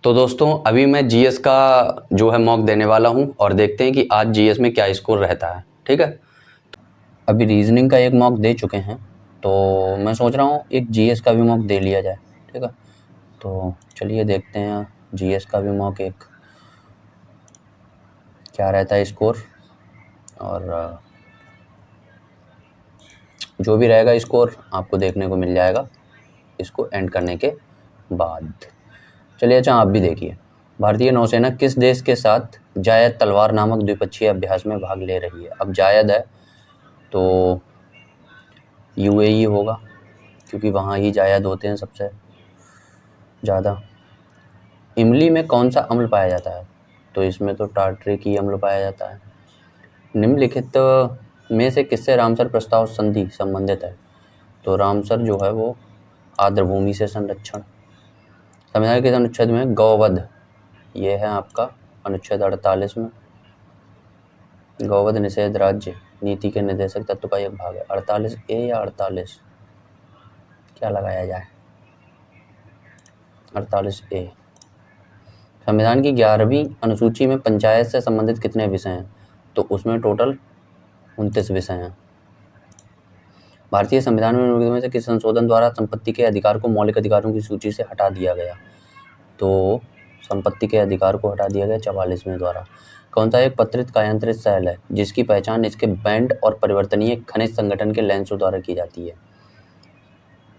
तो दोस्तों अभी मैं जीएस का जो है मॉक देने वाला हूं और देखते हैं कि आज जीएस में क्या स्कोर रहता है। ठीक है, अभी रीजनिंग का एक मॉक दे चुके हैं तो मैं सोच रहा हूं एक जीएस का भी मॉक दे लिया जाए। ठीक है, तो चलिए देखते हैं जीएस का भी मॉक एक क्या रहता है स्कोर, और जो भी रहेगा स्कोर आपको देखने को मिल जाएगा इसको एंड करने के बाद। चलिए अच्छा आप भी देखिए, भारतीय नौसेना किस देश के साथ जायद तलवार नामक द्विपक्षीय अभ्यास में भाग ले रही है। अब जायद है तो यूएई होगा क्योंकि वहाँ ही जायद होते हैं सबसे ज़्यादा। इमली में कौन सा अम्ल पाया जाता है, तो इसमें तो टार्ट्रिक अम्ल पाया जाता है। निम्नलिखित में से किससे रामसर प्रस्ताव संधि संबंधित है, तो रामसर जो है वो आर्द्रभूमि से संरक्षण। संविधान के अनुच्छेद में गौवध, ये है आपका अनुच्छेद 48 में गौवध निषेध राज्य नीति के निर्देशक तत्व का एक भाग है। 48A या 48 क्या लगाया जाए, 48A। संविधान की 11वीं अनुसूची में पंचायत से संबंधित कितने विषय हैं, तो उसमें टोटल 29 विषय हैं। भारतीय संविधान में से किस संशोधन द्वारा संपत्ति के अधिकार को मौलिक अधिकारों की सूची से हटा दिया गया, तो संपत्ति के अधिकार को हटा दिया गया 44वें द्वारा। कौन सा एक पत्रित कायांतरित सेल है जिसकी पहचान इसके बैंड और परिवर्तनीय खनिज संगठन के लेंसों द्वारा की जाती है,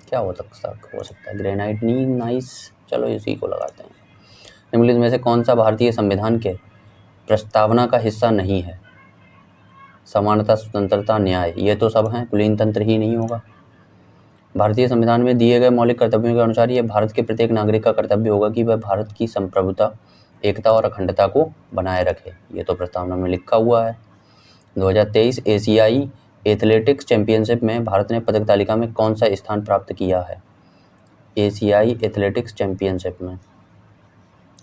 क्या हो सकता है ग्रेनाइट नी नाइस, चलो इसी को लगाते हैं। निम्नलिखित में से कौन सा भारतीय संविधान के प्रस्तावना का हिस्सा नहीं है, समानता स्वतंत्रता न्याय, ये तो सब हैं, कुलीन तंत्र ही नहीं होगा। भारतीय संविधान में दिए गए मौलिक कर्तव्यों के अनुसार यह भारत के प्रत्येक नागरिक का कर्तव्य होगा कि वह भारत की संप्रभुता, एकता और अखंडता को बनाए रखे, ये तो प्रस्तावना में लिखा हुआ है। 2023 एशियाई एथलेटिक्स चैंपियनशिप में भारत ने पदक तालिका में कौन सा स्थान प्राप्त किया है, एशियाई एथलेटिक्स चैंपियनशिप में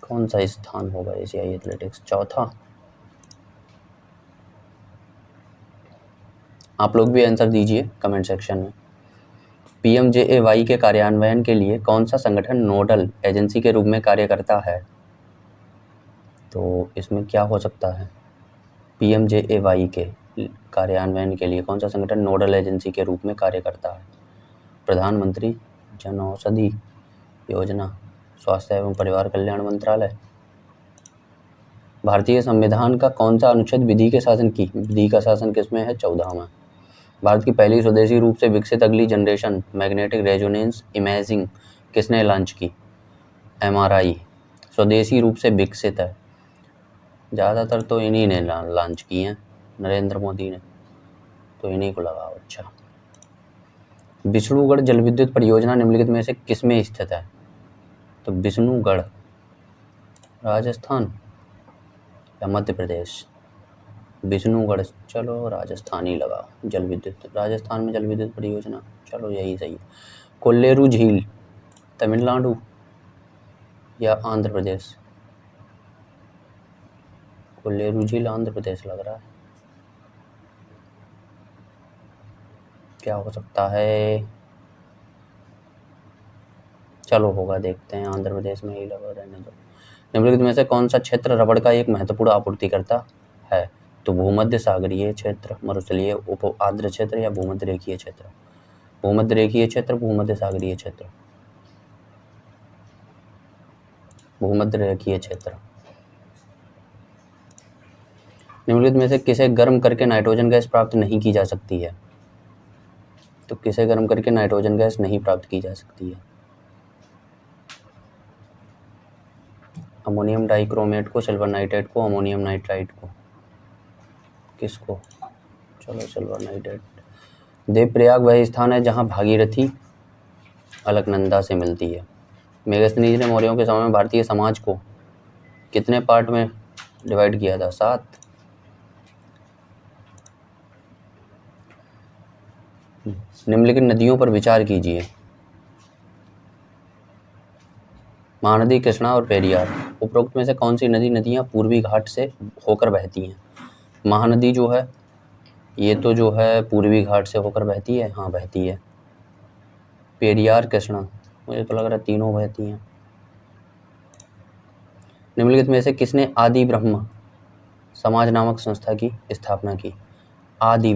कौन सा स्थान होगा, एशियाई एथलेटिक्स चौथा। आप लोग भी आंसर दीजिए कमेंट सेक्शन में। पीएमजेएवाई के कार्यान्वयन के लिए कौन सा संगठन नोडल एजेंसी के रूप में कार्य करता है, तो इसमें क्या हो सकता है, पीएमजेएवाई के कार्यान्वयन के लिए कौन सा संगठन नोडल एजेंसी के रूप में कार्य करता है, प्रधानमंत्री जन औषधि योजना, स्वास्थ्य एवं परिवार कल्याण मंत्रालय। भारतीय संविधान का कौन सा अनुच्छेद विधि के शासन किसमें है, 14वां। भारत की पहली स्वदेशी रूप से विकसित अगली जनरेशन मैग्नेटिक रेजोनेंस इमेजिंग किसने लॉन्च की, एमआरआई स्वदेशी रूप से विकसित है, ज़्यादातर तो इन्हीं ने लॉन्च की हैं, नरेंद्र मोदी ने, तो इन्हीं को लगाओ। अच्छा, विष्णुगढ़ जल विद्युत परियोजना निम्नलिखित में से किसमें स्थित है, तो विष्णुगढ़ राजस्थान या मध्य प्रदेश, विष्णुगढ़ चलो राजस्थान ही लगाओ, जल विद्युत राजस्थान में जल विद्युत परियोजना, चलो यही सही है। कोल्लेरू झील तमिलनाडु या आंध्र प्रदेश, कोल्लेरू झील आंध्र प्रदेश लग रहा है, क्या हो सकता है, चलो होगा देखते हैं, आंध्र प्रदेश में ही लगा रहने दो। निम्नलिखित में से कौन सा क्षेत्र रबड़ का एक महत्वपूर्ण आपूर्तिकर्ता है, तो भूमध्य सागरीय क्षेत्र, मरुस्थलीय उप आर्द्र क्षेत्र या भूमध्य रेखीय क्षेत्र, भूमध्य रेखीय क्षेत्र, भूमध्य सागरीय क्षेत्र, भूमध्य रेखीय क्षेत्र। निम्नलिखित में से किसे गर्म करके नाइट्रोजन गैस प्राप्त नहीं की जा सकती है, तो किसे गर्म करके नाइट्रोजन गैस नहीं प्राप्त की जा सकती है, अमोनियम डाइक्रोमेट को, सिल्वर नाइट्रेट को, अमोनियम नाइट्राइट को, किसको, चलो सिल्वर नाइट्रेट। देवप्रयाग वह स्थान है जहाँ भागीरथी अलकनंदा से मिलती है। मेगस्थनीज ने मौर्यों के समय में भारतीय समाज को कितने पार्ट में डिवाइड किया था, 7। निम्नलिखित नदियों पर विचार कीजिए, महानदी, कृष्णा और पेरियार। उपरोक्त में से कौन सी नदियां पूर्वी घाट से होकर बहती हैं, महानदी जो है ये तो जो है पूर्वी घाट से होकर बहती है, हाँ बहती है। पेरियार, कृष्णा, मुझे तो लग रहा है तीनों बहती हैं। निम्नलिखित में से किसने आदि ब्रह्म समाज नामक संस्था की स्थापना की? आदि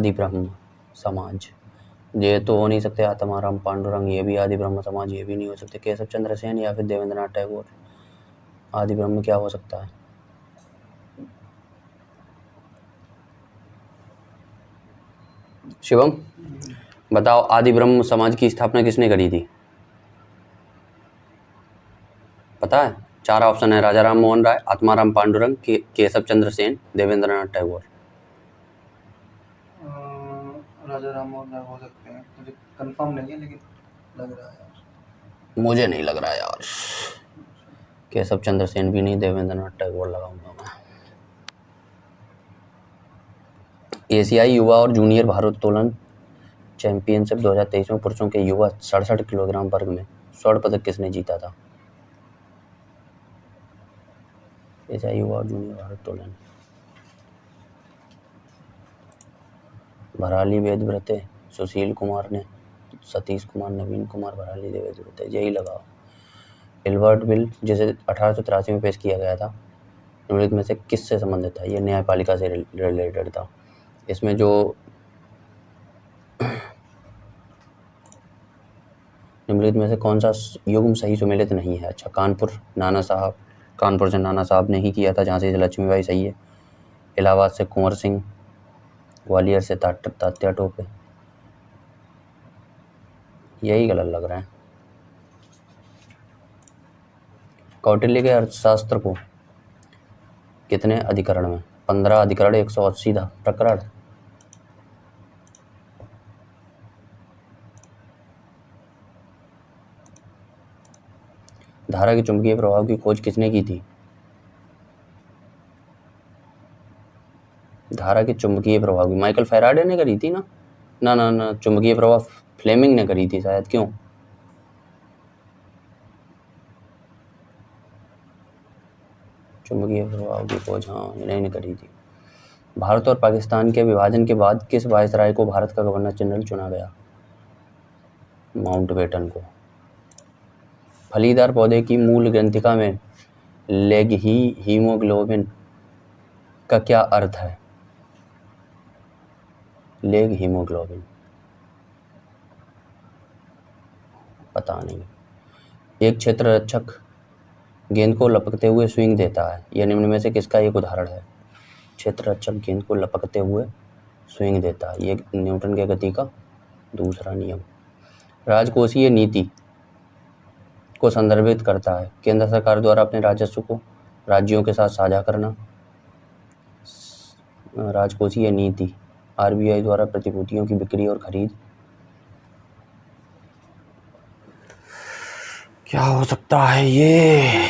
ब्रह्म समाज, ये तो हो नहीं सकते आत्माराम पांडुरंग, ये भी आदि ब्रह्म समाज, ये भी नहीं हो सकते केशव चंद्र सेन या फिर देवेंद्रनाथ टैगोर। आदि ब्रह्म क्या हो सकता है? शिवम बताओ, आदि ब्रह्म समाज की स्थापना किसने करी थी? पता है? 4 ऑप्शन है, राजा राम मोहन राय, आत्माराम पांडुरंग, केशव चंद्र सेन, देवेंद्रनाथ टैगोर। राजा राम मोहन राय हो सकते हैं, मुझे कंफर्म नहीं है लेकिन लग रहा है यार। मुझे नहीं लग रहा यार, केशव चंद्र सेन भी नहीं, देवेंद्रनाथ टैगोर लगाऊंगा मैं। एशियाई युवा और जूनियर भारोत्तोलन चैंपियनशिप 2023 में पुरुषों के युवा 67 किलोग्राम वर्ग में स्वर्ण पदक किसने जीता था? एशियाई युवा और जूनियर भारोत्तोलन, भराली वेदव्रते, सुशील कुमार ने, सतीश कुमार, नवीन कुमार, भराली वेदव्रते, यही लगाओ। एल्बर्ट बिल जिसे 1883 में पेश किया गया था, निम्नलिखित में से किससे संबंधित था? ये न्यायपालिका से रिलेटेड था। इसमें जो निम्नलिखित में से कौन सा युग्म सही सुमेलित नहीं है? अच्छा, कानपुर से नाना साहब ने ही किया था, जहाँ से लक्ष्मीबाई सही है। इलाहाबाद से कुंवर सिंह, ग्वालियर से तात्या टोपे, यही गलत लग रहा है। कौटिल्य के अर्थशास्त्र को कितने अधिकरण में? 15 अधिकरण, 180 प्रकरण। धारा के चुंबकीय प्रभाव की खोज किसने की थी? धारा के चुंबकीय प्रभाव की माइकल फैराडे ने करी थी ना? ना, चुंबकीय प्रभाव फ्लेमिंग ने करी थी शायद। क्यों? चुंबकीय प्रभाव की खोज, हाँ, इन्हीं ने करी थी। भारत और पाकिस्तान के विभाजन के बाद किस वायसराय को भारत का गवर्नर जनरल चुना गया? माउंटबेटन को। फलीदार पौधे की मूल ग्रंथिका में हीमोग्लोबिन का क्या अर्थ है? लेग हीमोग्लोबिन, पता नहीं। एक क्षेत्र रक्षक गेंद को लपकते हुए स्विंग देता है, यह निम्न में से किसका एक उदाहरण है? क्षेत्र रक्षक गेंद को लपकते हुए स्विंग देता है, ये न्यूटन के गति का दूसरा नियम। राजकोषीय नीति को संदर्भित करता है। केंद्र सरकार द्वारा अपने राजस्व को राज्यों के साथ साझा करना। राजकोषीय नीति, आरबीआई द्वारा प्रतिभूतियों की बिक्री और खरीद। क्या हो सकता है ये?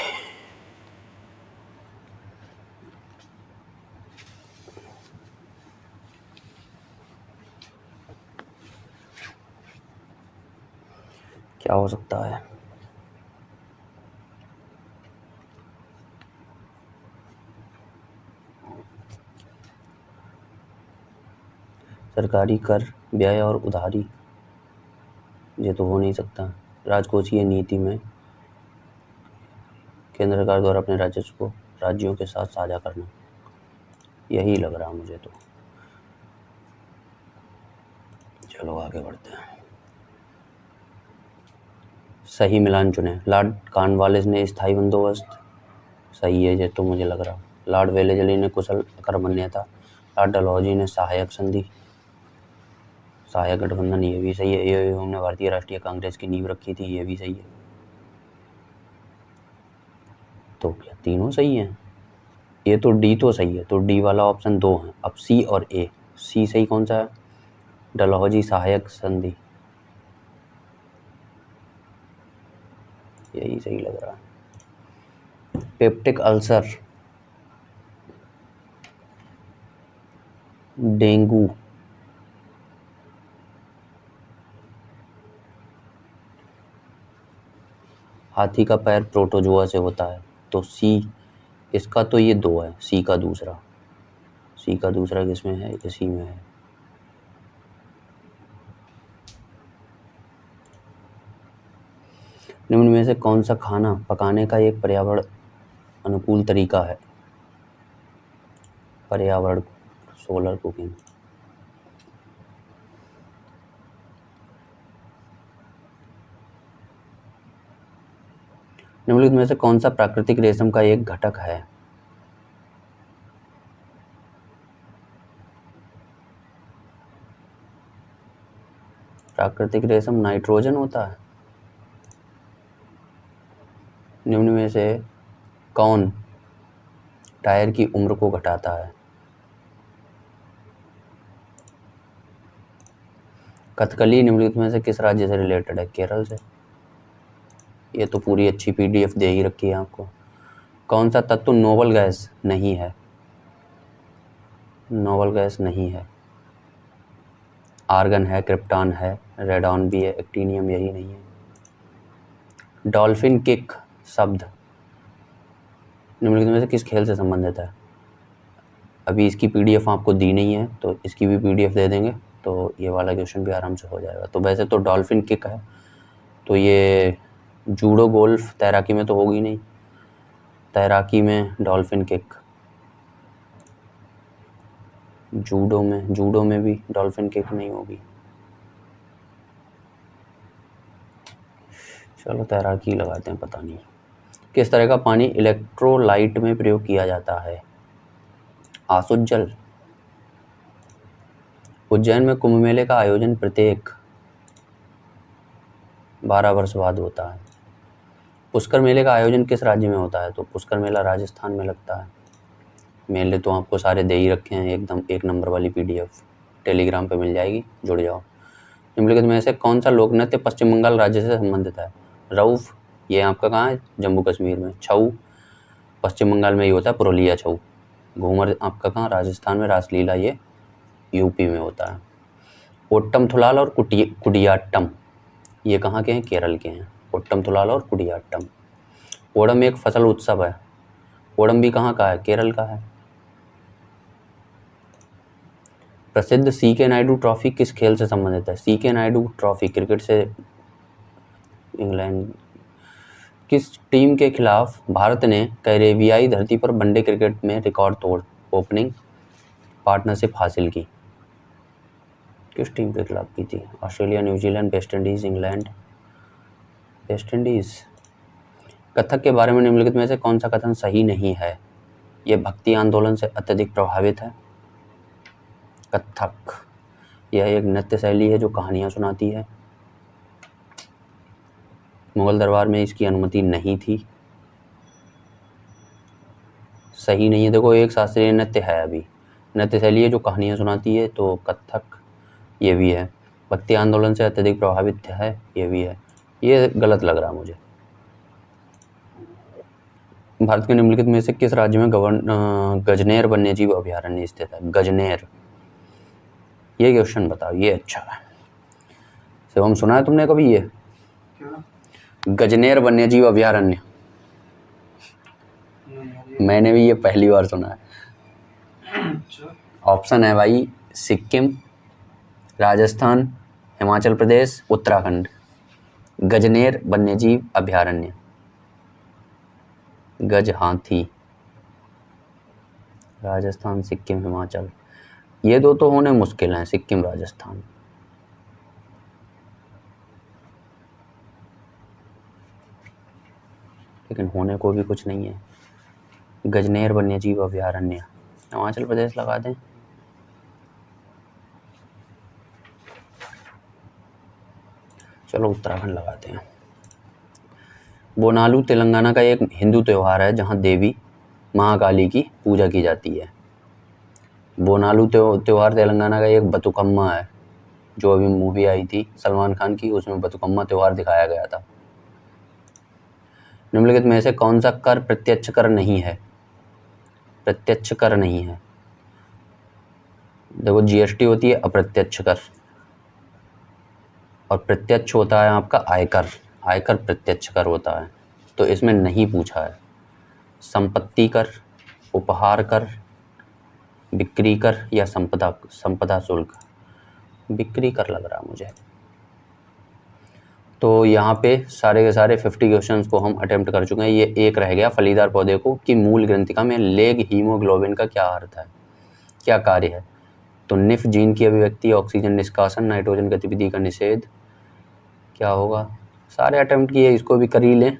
क्या हो सकता है? सरकारी कर, व्यय और उधारी, ये तो हो नहीं सकता। राजकोषीय नीति में केंद्र सरकार द्वारा अपने राजस्व को राज्यों के साथ साझा करना, यही लग रहा मुझे तो। चलो आगे बढ़ते हैं। सही मिलान चुने। लॉर्ड कॉर्नवालिस ने स्थायी बंदोबस्त, सही है ये तो मुझे लग रहा। लॉर्ड वेलेस्ली ने कुशल अकर्मण्यता। लॉर्ड डलहौजी ने सहायक संधि, सहायक गठबंधन, ये भी सही है। ये हमने भारतीय राष्ट्रीय कांग्रेस की नींव रखी थी, ये भी सही है। तो क्या तीनों सही हैं? ये तो डी तो सही है, तो डी वाला ऑप्शन 2 है। अब सी और ए, सी सही कौन सा है? डलहौजी सहायक संधि, यही सही लग रहा है। पेप्टिक अल्सर, डेंगू, हाथी का पैर प्रोटोजोआ से होता है, तो सी इसका तो ये 2 है, सी का दूसरा किसमें है? इसी में है। निम्न में से कौन सा खाना पकाने का एक पर्यावरण अनुकूल तरीका है? पर्यावरण, सोलर कुकिंग। निम्नलिखित में से कौन सा प्राकृतिक रेशम का एक घटक है? प्राकृतिक रेशम नाइट्रोजन होता है। निम्न में से कौन टायर की उम्र को घटाता है? कथकली निम्नलिखित में से किस राज्य से रिलेटेड है? केरल से। ये तो पूरी अच्छी पीडीएफ दे ही रखी है आपको। कौन सा तत्व नोबल गैस नहीं है? नोबल गैस नहीं है। आर्गन है, क्रिप्टॉन है, रेडॉन भी है, एक्टीनियम यही नहीं है। डॉल्फिन किक शब्द निम्नलिखित में से किस खेल से संबंधित है? अभी इसकी पीडीएफ आपको दी नहीं है तो इसकी भी पीडीएफ दे देंगे तो ये वाला क्वेश्चन भी आराम से हो जाएगा। तो वैसे तो डॉल्फिन किक है, तो ये जूडो गोल्फ तैराकी में तो होगी नहीं, तैराकी में डॉल्फिन किक। जूडो में भी डॉल्फिन किक नहीं होगी। चलो तैराकी लगाते हैं, पता नहीं। किस तरह का पानी इलेक्ट्रोलाइट में प्रयोग किया जाता है? आसुत जल। उज्जैन में कुंभ मेले का आयोजन प्रत्येक 12 वर्ष बाद होता है। पुष्कर मेले का आयोजन किस राज्य में होता है? तो पुष्कर मेला राजस्थान में लगता है। मेले तो आपको सारे दे ही रखे हैं, एकदम 1 नंबर वाली पीडीएफ टेलीग्राम पे मिल जाएगी, जुड़ जाओ। निम्नलिखित में से कौन सा लोक नृत्य पश्चिम बंगाल राज्य से संबंधित है? रऊफ, ये आपका कहाँ है? जम्मू कश्मीर में। छऊ पश्चिम बंगाल में ही होता है, पुरुलिया छऊ। घूमर आपका कहाँ? राजस्थान में। रासलीला ये यूपी में होता है। ओट्टम थुलाल और कुडियाट्टम ये कहाँ के हैं? केरल के हैं। ओट्टम थुलाल और कुडियाट्टम। ओणम एक फसल उत्सव है। ओणम भी कहाँ का है? केरल का है। प्रसिद्ध सीके नायडू ट्रॉफी किस खेल से संबंधित है? सीके नायडू ट्रॉफी क्रिकेट से। इंग्लैंड। किस टीम के खिलाफ भारत ने कैरेबियाई धरती पर वनडे क्रिकेट में रिकॉर्ड तोड़ ओपनिंग पार्टनरशिप हासिल की? किस टीम के खिलाफ की थी? Australia, New Zealand, West Indies, England. West Indies. Kathak के बारे में निम्नलिखित में से कौन सा कथन सही नहीं है? यह भक्ति आंदोलन से अत्यधिक प्रभावित है। कथक यह एक नृत्य शैली है जो कहानियां सुनाती है। मुगल दरबार में इसकी अनुमति नहीं थी। सही नहीं है। देखो एक शास्त्रीय नृत्य है, अभी नृत्य शैली है जो कहानियां सुनाती है, तो कथक ये भी है। भक्ति आंदोलन से अत्यधिक प्रभावित है, ये भी है। ये गलत लग रहा मुझे। भारत के निम्नलिखित में से किस राज्य में गजनेर वन्यजीव अभयारण्य स्थित है? गजनेर। ये क्वेश्चन बताओ, ये अच्छा है। शिवम सुना है तुमने कभी ये? क्या? गजनेर वन्यजीव अभयारण्य। मैंने भी ये पहली बार सुना है। ऑप्शन है भाई सिक्किम, राजस्थान, हिमाचल प्रदेश, उत्तराखंड। गजनेर वन्यजीव अभयारण्य। गज हाथी। राजस्थान, सिक्किम, हिमाचल। ये दो तो होने मुश्किल हैं, सिक्किम राजस्थान। लेकिन होने को भी कुछ नहीं है। गजनेर वन्यजीव अभयारण्य हिमाचल प्रदेश लगा दें। चलो उत्तराखंड लगाते हैं। बोनालू तेलंगाना का एक हिंदू त्यौहार है जहां देवी महाकाली की पूजा की जाती है। बोनालू त्यौहार तेलंगाना का एक बतुकम्मा है, जो अभी मूवी आई थी सलमान खान की, उसमें बतुकम्मा त्यौहार दिखाया गया था। निम्नलिखित में से कौन सा कर प्रत्यक्ष कर नहीं है? प्रत्यक्ष कर नहीं है। देखो जीएसटी होती है अप्रत्यक्ष कर, और प्रत्यक्ष होता है आपका आयकर। आयकर प्रत्यक्ष कर होता है, तो इसमें नहीं पूछा है। संपत्ति कर, उपहार कर, बिक्री कर या संपदा शुल्क। बिक्री कर लग रहा मुझे। तो यहाँ पे सारे के सारे 50 क्वेश्चंस को हम अटेम्प्ट कर चुके हैं। ये एक रह गया, फलीदार पौधे को की मूल ग्रंथिका में लेग हीमोग्लोबिन का क्या अर्थ है, क्या कार्य है। तो निफ जीन की अभिव्यक्ति, ऑक्सीजन निष्कासन, नाइट्रोजन गतिविधि का निषेध, क्या होगा। सारे अटेम्प्ट किए, इसको भी कर ही लें।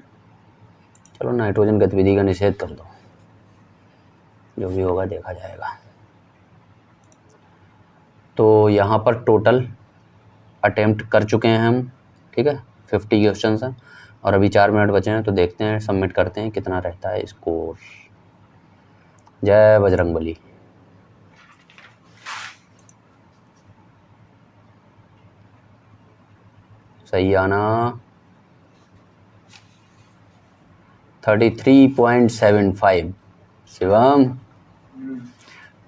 चलो नाइट्रोजन गतिविधि का निषेध कर दो, जो भी होगा देखा जाएगा। तो यहाँ पर टोटल अटेम्प्ट कर चुके हैं हम, ठीक है, 50 क्वेश्चंस हैं और अभी 4 मिनट बचे हैं। तो देखते हैं, सबमिट करते हैं कितना रहता है स्कोर। जय बजरंगबली। सही आना 33.75। शिवम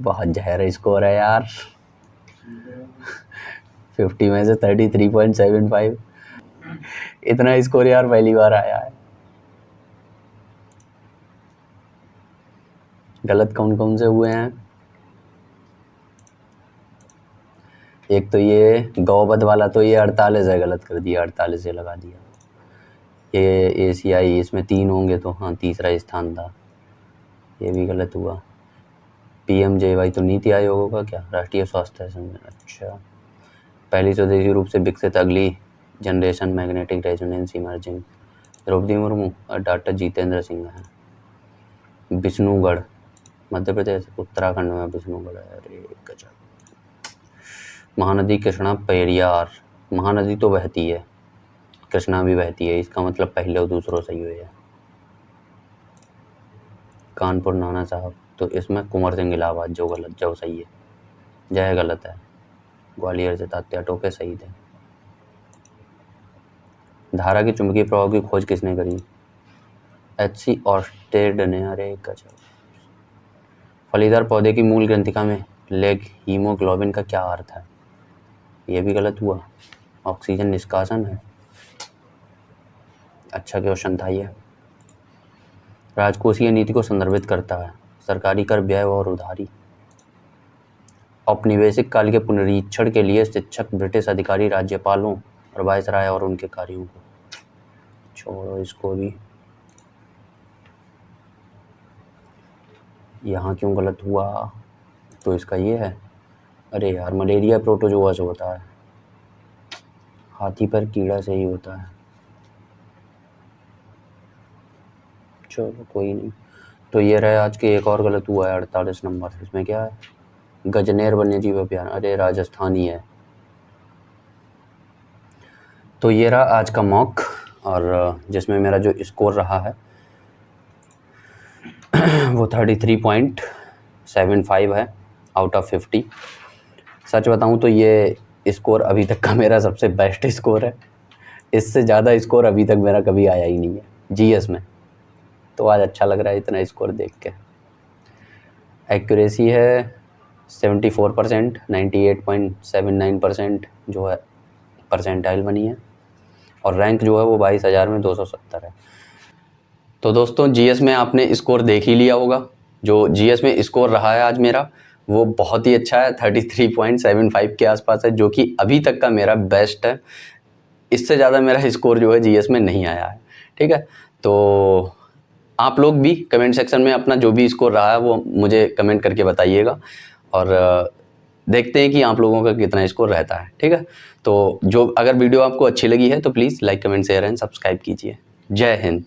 बहुत जहर स्कोर है यार। 50 में से 33.75, इतना स्कोर यार पहली बार आया है। गलत कौन कौन से हुए हैं। एक तो ये गौवध वाला, तो ये 48 है, गलत कर दिया, 48 से लगा दिया। ये एशियाई, इसमें 3 होंगे तो हाँ तीसरा स्थान था, ये भी गलत हुआ। PMJY तो नीति आयोग होगा क्या, राष्ट्रीय स्वास्थ्य संगठन। अच्छा, पहली स्वदेशी रूप से विकसित अगली generation magnetic resonance emerging, Draupadi Murmu और डॉक्टर जितेंद्र सिंह हैं। विष्णुगढ़ मध्य प्रदेश, उत्तराखंड में विष्णुगढ़ है। अरे गजब। महानदी कृष्णा पेरियार, महानदी तो बहती है, कृष्णा भी बहती है, इसका मतलब पहले और दूसरों सही हुए है। कानपुर नाना साहब, तो इसमें कुंवर सिंह इलाहाबाद, जो गलत, जो सही है। जय गलत है। ग्वालियर से तात्या टोपे सही थे। धारा की चुंबकीय प्रभाव की खोज किसने करी, HC ऑर्स्टेड ने। अरे गजब। फलीदार पौधे की मूल ग्रंथिका में लेग हीमोग्लोबिन का क्या अर्थ है, ये भी गलत हुआ। ऑक्सीजन निष्कासन है। अच्छा क्वेश्चन था ये। राजकोषीय नीति को संदर्भित करता है, सरकारी कर, व्यय और उधारी। औपनिवेशिक काल के पुनरीक्षण के लिए शिक्षक ब्रिटिश अधिकारी राज्यपालों और वायसराय और उनके कार्यों को। छोड़ो इसको भी, यहाँ क्यों गलत हुआ, तो इसका ये है। अरे यार, मलेरिया प्रोटोजोआ से होता है, हाथी पर कीड़ा से ही होता है। चलो कोई नहीं। तो ये रहे आज के, एक और गलत हुआ है 48 नंबर। इसमें क्या है, गजनेर वन्यजीव अभ्यारण। अरे राजस्थानी है। तो ये रहा आज का मॉक, और जिसमें मेरा जो स्कोर रहा है वो 33.75 है आउट ऑफ 50। सच बताऊं तो ये स्कोर अभी तक का मेरा सबसे बेस्ट स्कोर है। इससे ज़्यादा स्कोर अभी तक मेरा कभी आया ही नहीं है GS में। तो आज अच्छा लग रहा है इतना स्कोर देख के। एक्यूरेसी है 74%, 98.79% जो है परसेंटाइल बनी है, और रैंक जो है वो 22,000 में 270 है। तो दोस्तों GS में आपने स्कोर देख ही लिया होगा। जो GS में स्कोर रहा है आज मेरा, वो बहुत ही अच्छा है, 33.75 के आसपास है, जो कि अभी तक का मेरा बेस्ट है। इससे ज़्यादा मेरा स्कोर जो है GS में नहीं आया है, ठीक है। तो आप लोग भी कमेंट सेक्शन में अपना जो भी स्कोर रहा है वो मुझे कमेंट करके बताइएगा, और देखते हैं कि आप लोगों का कितना स्कोर रहता है, ठीक है। तो जो अगर वीडियो आपको अच्छी लगी है तो please like, comment, share and subscribe कीजिए। जय हिंद।